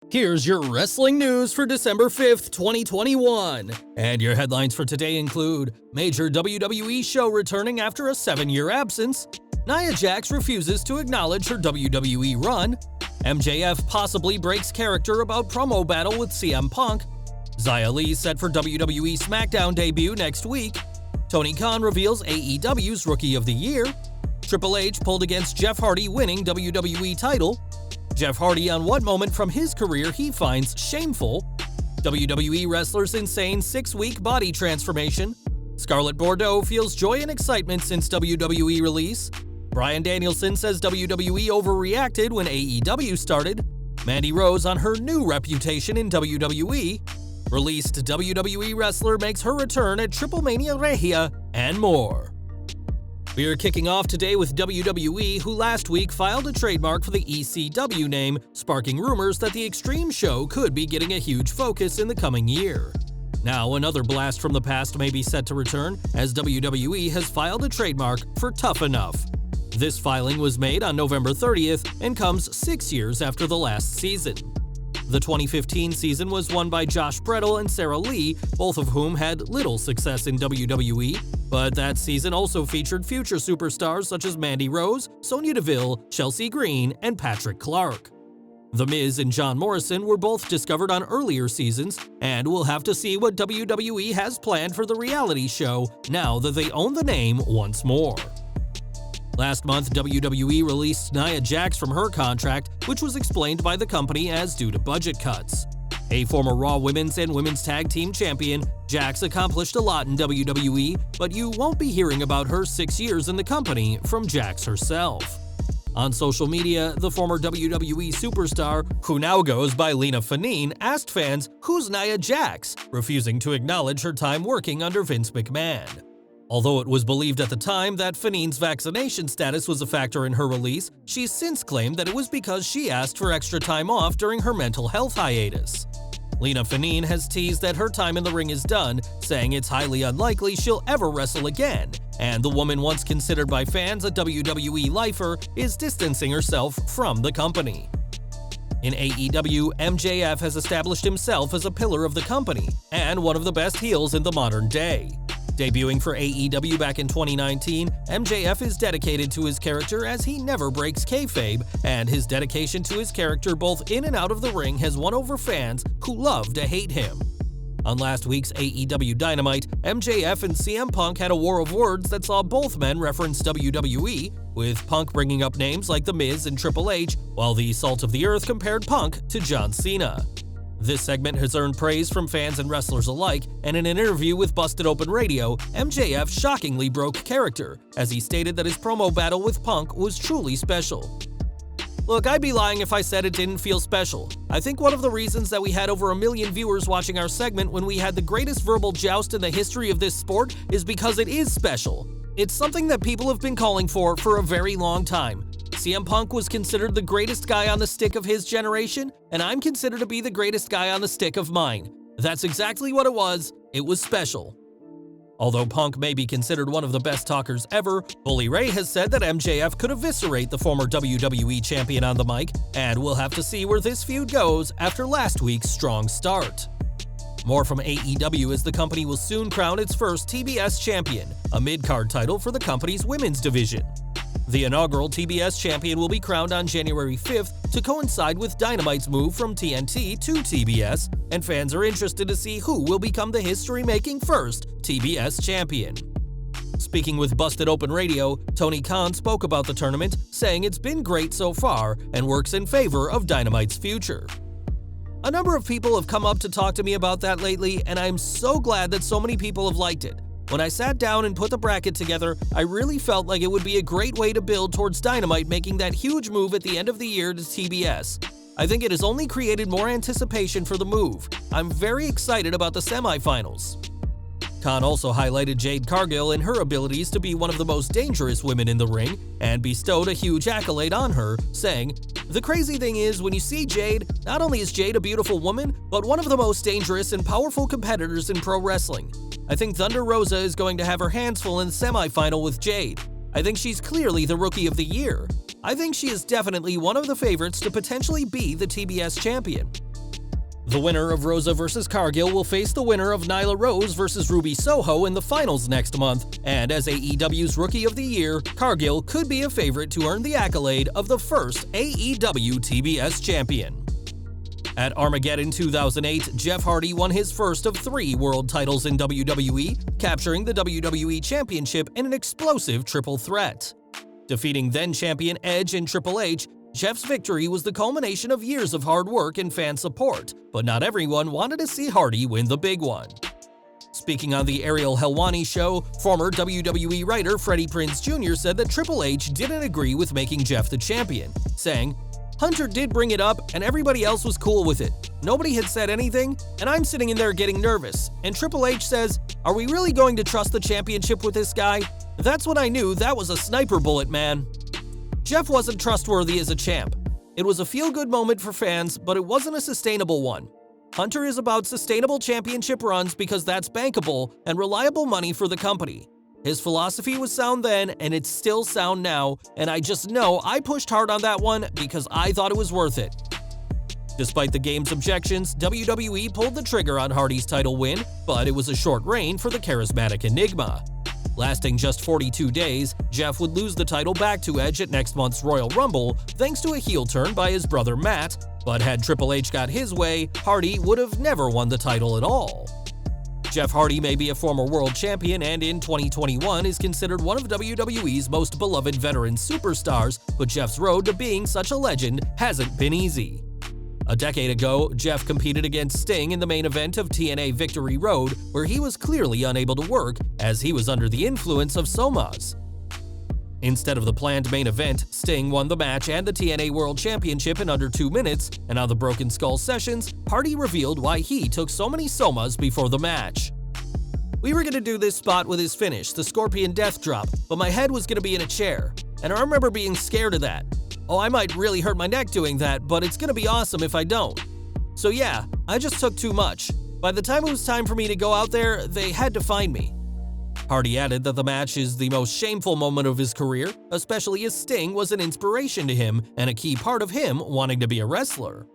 Here's your wrestling news for December 5th, 2021. And your headlines for today include major WWE show returning after a 7-year absence, Nia Jax refuses to acknowledge her WWE run, MJF possibly breaks character about promo battle with CM Punk, Xia Li set for WWE SmackDown debut next week, Tony Khan reveals AEW's Rookie of the Year, Triple H pulled against Jeff Hardy winning WWE title, Jeff Hardy on what moment from his career he finds shameful, WWE wrestler's insane 6-week body transformation, Scarlett Bordeaux feels joy and excitement since WWE release, Bryan Danielson says WWE overreacted when AEW started, Mandy Rose on her new reputation in WWE, released WWE wrestler makes her return at Triple Mania Regia, and more. We're kicking off today with WWE, who last week filed a trademark for the ECW name, sparking rumors that the Extreme show could be getting a huge focus in the coming year. Now, another blast from the past may be set to return, as WWE has filed a trademark for Tough Enough. This filing was made on November 30th and comes 6 years after the last season. The 2015 season was won by Josh Brettel and Sarah Lee, both of whom had little success in WWE, but that season also featured future superstars such as Mandy Rose, Sonya Deville, Chelsea Green, and Patrick Clark. The Miz and John Morrison were both discovered on earlier seasons, and we'll have to see what WWE has planned for the reality show now that they own the name once more. Last month, WWE released Nia Jax from her contract, which was explained by the company as due to budget cuts. A former Raw Women's and Women's Tag Team Champion, Jax accomplished a lot in WWE, but you won't be hearing about her 6 years in the company from Jax herself. On social media, the former WWE superstar, who now goes by Lena Fanine, asked fans, "Who's Nia Jax?" refusing to acknowledge her time working under Vince McMahon. Although it was believed at the time that Fanine's vaccination status was a factor in her release, she's since claimed that it was because she asked for extra time off during her mental health hiatus. Lena Fanine has teased that her time in the ring is done, saying it's highly unlikely she'll ever wrestle again, and the woman once considered by fans a WWE lifer is distancing herself from the company. In AEW, MJF has established himself as a pillar of the company, and one of the best heels in the modern day. Debuting for AEW back in 2019, MJF is dedicated to his character as he never breaks kayfabe, and his dedication to his character both in and out of the ring has won over fans who love to hate him. On last week's AEW Dynamite, MJF and CM Punk had a war of words that saw both men reference WWE, with Punk bringing up names like The Miz and Triple H, while the Salt of the Earth compared Punk to John Cena. This segment has earned praise from fans and wrestlers alike, and in an interview with Busted Open Radio, MJF shockingly broke character, as he stated that his promo battle with Punk was truly special. "Look, I'd be lying if I said it didn't feel special. I think one of the reasons that we had over 1 million viewers watching our segment when we had the greatest verbal joust in the history of this sport is because it is special. It's something that people have been calling for a very long time. CM Punk was considered the greatest guy on the stick of his generation, and I'm considered to be the greatest guy on the stick of mine. That's exactly what it was. It was special." Although Punk may be considered one of the best talkers ever, Bully Ray has said that MJF could eviscerate the former WWE champion on the mic, and we'll have to see where this feud goes after last week's strong start. More from AEW as the company will soon crown its first TBS champion, a mid-card title for the company's women's division. The inaugural TBS champion will be crowned on January 5th to coincide with Dynamite's move from TNT to TBS, and fans are interested to see who will become the history-making first TBS champion. Speaking with Busted Open Radio, Tony Khan spoke about the tournament, saying it's been great so far and works in favor of Dynamite's future. "A number of people have come up to talk to me about that lately, and I'm so glad that so many people have liked it. When I sat down and put the bracket together, I really felt like it would be a great way to build towards Dynamite making that huge move at the end of the year to TBS. I think it has only created more anticipation for the move. I'm very excited about the semifinals." Khan also highlighted Jade Cargill and her abilities to be one of the most dangerous women in the ring, and bestowed a huge accolade on her, saying, "The crazy thing is, when you see Jade, not only is Jade a beautiful woman, but one of the most dangerous and powerful competitors in pro wrestling. I think Thunder Rosa is going to have her hands full in the semifinal with Jade. I think she's clearly the Rookie of the Year. I think she is definitely one of the favorites to potentially be the TBS champion. The winner of Rosa vs. Cargill will face the winner of Nyla Rose vs. Ruby Soho in the finals next month, and as AEW's Rookie of the Year, Cargill could be a favorite to earn the accolade of the first AEW TBS champion. At Armageddon 2008, Jeff Hardy won his first of 3 world titles in WWE, capturing the WWE Championship in an explosive triple threat. Defeating then-champion Edge and Triple H, Jeff's victory was the culmination of years of hard work and fan support, but not everyone wanted to see Hardy win the big one. Speaking on the Ariel Helwani show, former WWE writer Freddie Prinze Jr. said that Triple H didn't agree with making Jeff the champion, saying, "Hunter did bring it up and everybody else was cool with it. Nobody had said anything, and I'm sitting in there getting nervous. And Triple H says, 'Are we really going to trust the championship with this guy?' That's when I knew that was a sniper bullet, man." Jeff wasn't trustworthy as a champ. It was a feel-good moment for fans, but it wasn't a sustainable one. Hunter is about sustainable championship runs because that's bankable and reliable money for the company. His philosophy was sound then, and it's still sound now, and I just know I pushed hard on that one because I thought it was worth it. Despite the game's objections, WWE pulled the trigger on Hardy's title win, but it was a short reign for the charismatic Enigma. Lasting just 42 days, Jeff would lose the title back to Edge at next month's Royal Rumble thanks to a heel turn by his brother Matt, but had Triple H got his way, Hardy would have never won the title at all. Jeff Hardy may be a former world champion and in 2021 is considered one of WWE's most beloved veteran superstars, but Jeff's road to being such a legend hasn't been easy. A decade ago, Jeff competed against Sting in the main event of TNA Victory Road, where he was clearly unable to work as he was under the influence of somas. Instead of the planned main event, Sting won the match and the TNA World Championship in under 2 minutes, and on the Broken Skull sessions, Hardy revealed why he took so many somas before the match. "We were gonna do this spot with his finish, the Scorpion Death Drop, but my head was gonna be in a chair, and I remember being scared of that. Oh, I might really hurt my neck doing that, but it's gonna be awesome if I don't. So yeah, I just took too much. By the time it was time for me to go out there, they had to find me." Hardy added that the match is the most shameful moment of his career, especially as Sting was an inspiration to him and a key part of him wanting to be a wrestler.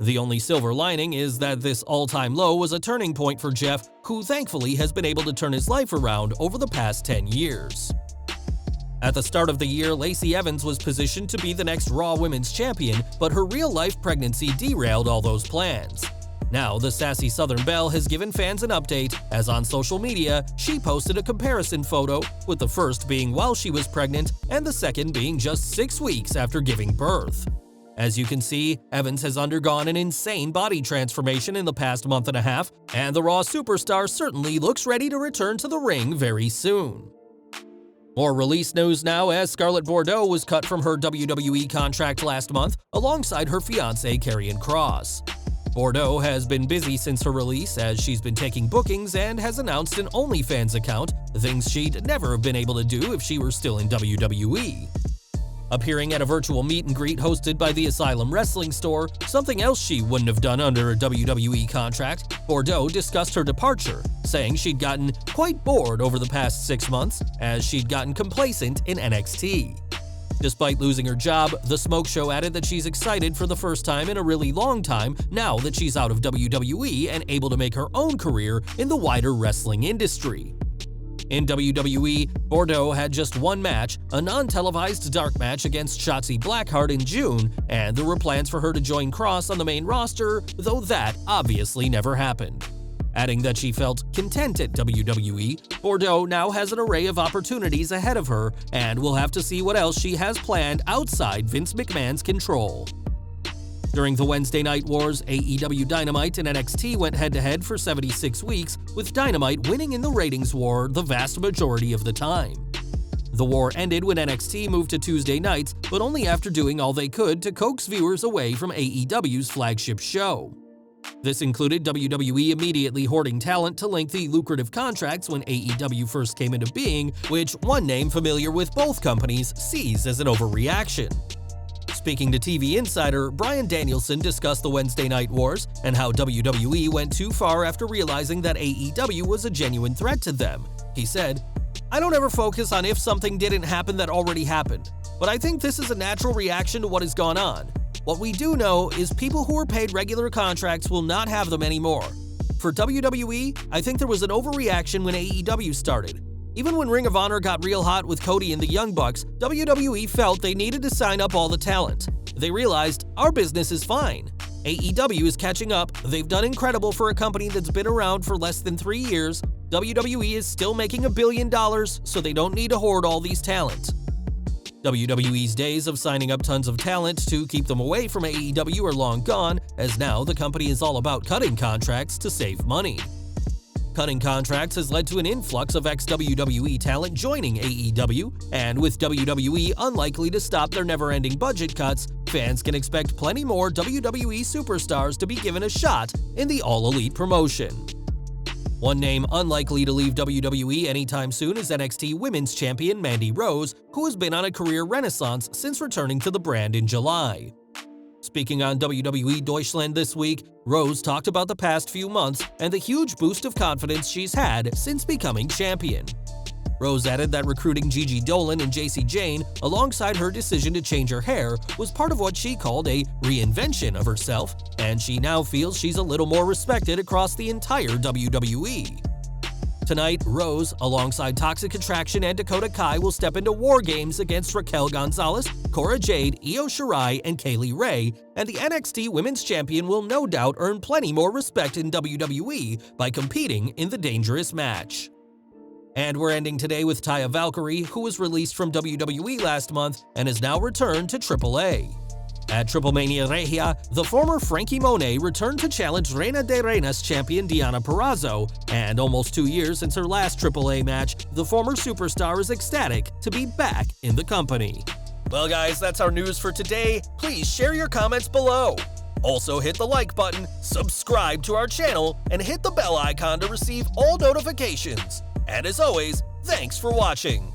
The only silver lining is that this all-time low was a turning point for Jeff, who thankfully has been able to turn his life around over the past 10 years. At the start of the year, Lacey Evans was positioned to be the next Raw Women's Champion, but her real-life pregnancy derailed all those plans. Now, the sassy Southern Belle has given fans an update, as on social media, she posted a comparison photo, with the first being while she was pregnant and the second being just 6 weeks after giving birth. As you can see, Evans has undergone an insane body transformation in the past month and a half, and the Raw superstar certainly looks ready to return to the ring very soon. More release news now, as Scarlett Bordeaux was cut from her WWE contract last month alongside her fiancé Karrion Kross. Bordeaux has been busy since her release, as she's been taking bookings and has announced an OnlyFans account, things she'd never have been able to do if she were still in WWE. Appearing at a virtual meet and greet hosted by the Asylum Wrestling Store, something else she wouldn't have done under a WWE contract, Bordeaux discussed her departure, saying she'd gotten quite bored over the past 6 months, as she'd gotten complacent in NXT. Despite losing her job, The Smoke Show added that she's excited for the first time in a really long time now that she's out of WWE and able to make her own career in the wider wrestling industry. In WWE, Bordeaux had just one match, a non-televised dark match against Shotzi Blackheart in June, and there were plans for her to join Kross on the main roster, though that obviously never happened. Adding that she felt content at WWE, Bordeaux now has an array of opportunities ahead of her, and we'll have to see what else she has planned outside Vince McMahon's control. During the Wednesday Night Wars, AEW Dynamite and NXT went head-to-head for 76 weeks, with Dynamite winning in the ratings war the vast majority of the time. The war ended when NXT moved to Tuesday nights, but only after doing all they could to coax viewers away from AEW's flagship show. This included WWE immediately hoarding talent to lengthy, lucrative contracts when AEW first came into being, which one name familiar with both companies sees as an overreaction. Speaking to TV Insider, Bryan Danielson discussed the Wednesday Night Wars and how WWE went too far after realizing that AEW was a genuine threat to them. He said, "I don't ever focus on if something didn't happen that already happened, but I think this is a natural reaction to what has gone on. What we do know is people who were paid regular contracts will not have them anymore. For WWE, I think there was an overreaction when AEW started. Even when Ring of Honor got real hot with Cody and the Young Bucks, WWE felt they needed to sign up all the talent. They realized, our business is fine. AEW is catching up, they've done incredible for a company that's been around for less than 3 years. WWE is still making $1 billion, so they don't need to hoard all these talent. WWE's days of signing up tons of talent to keep them away from AEW are long gone, as now the company is all about cutting contracts to save money. Cutting contracts has led to an influx of ex-WWE talent joining AEW, and with WWE unlikely to stop their never-ending budget cuts, fans can expect plenty more WWE superstars to be given a shot in the All Elite promotion. One name unlikely to leave WWE anytime soon is NXT Women's Champion Mandy Rose, who has been on a career renaissance since returning to the brand in July. Speaking on WWE Deutschland this week, Rose talked about the past few months and the huge boost of confidence she's had since becoming champion. Rose added that recruiting Gigi Dolan and Jacy Jayne alongside her decision to change her hair was part of what she called a reinvention of herself, and she now feels she's a little more respected across the entire WWE. Tonight, Rose, alongside Toxic Attraction and Dakota Kai, will step into War Games against Raquel Gonzalez, Cora Jade, Io Shirai, and Kaylee Ray, and the NXT Women's Champion will no doubt earn plenty more respect in WWE by competing in the Dangerous match. And we're ending today with Taya Valkyrie, who was released from WWE last month and has now returned to AAA. At Triplemania Regia, the former Frankie Monet returned to challenge Reina de Reinas champion Deonna Purrazzo, and almost 2 years since her last AAA match, the former superstar is ecstatic to be back in the company. Well guys, that's our news for today. Please share your comments below. Also hit the like button, subscribe to our channel, and hit the bell icon to receive all notifications. And as always, thanks for watching.